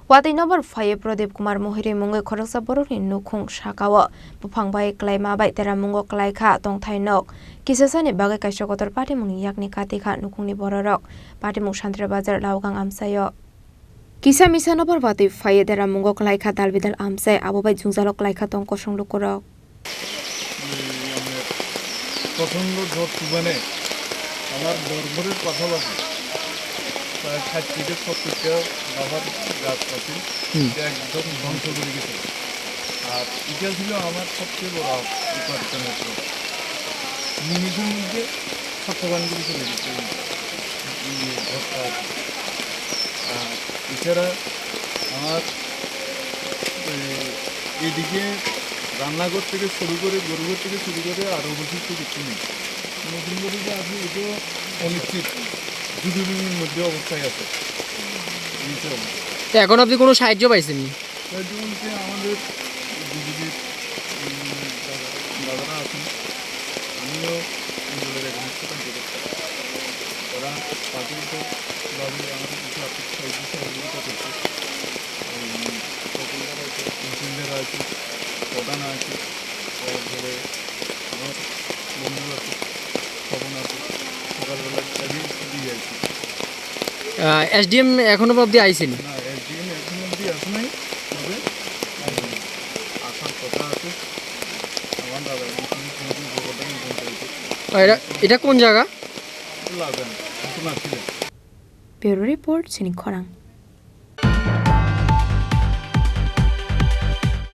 Watwi Nobar Phaye Pradip Kumar Mohiri Mungai Khorang Boroni Nukhung Sakao Buphang bai Klaima bai Tera Mungo Kwlaikha Tongthainok Kisasani Bagai Kaishokotor Party Mung Yakni Katikha Nukhungni Bororok Party Mung Shantre Bazar Laugang Amsayo Kisa Misa Nobar Watwi Phaye Tera Mungo Kwlaikha Dalbidal Amsai Abo bai Jungzalo Kwlaikha Tongkosong Lukorok প্রচণ্ড ঝড় তুফানে আমার দরবারের পাশাপাশি প্রায় 60 থেকে 70টা বাবার গাছ আছে একদম ধ্বংস করে গেছে। আর এটা ছিল আমার সবচেয়ে বড় উপার্জনের পথ। নিমিষের মধ্যে সত্যবান করে চলে গেছে ঝড়টা। আর এছাড়া আমার এদিকে রান্নাঘর থেকে শুরু করে গরুঘর থেকে শুরু করে আরও বসে কিছু নেই। নতুন গরুটা আছে এটাও অনিশ্চিত দুদিনের মধ্যে অবস্থায় আছে। এখন আপনি কোনো সাহায্য পাইছেন? সাহায্য বলতে আমাদের বিজেপির দাদারা আছেন, আমিও অঞ্চলের এখানে ওরা পার্টিগতভাবে আমাদের কিছু আর্থিক সহযোগিতা করছে। তহসিলদার আছে, প্রধান আছে, তারপরে আমার বন্ধু আছে, খবর আছে, সকালবেলা চাবি দিয়ে যাচ্ছি। এসডিএম এখনো অবধি আইসেনি? না, এসডিএম এখনো অবধি আসে নাই, তবে আসার কথা আছে। আমার দাদা এটা কোন জায়গা? লাগবে না, ব্যুরো রিপোর্ট, চিনি খরাং।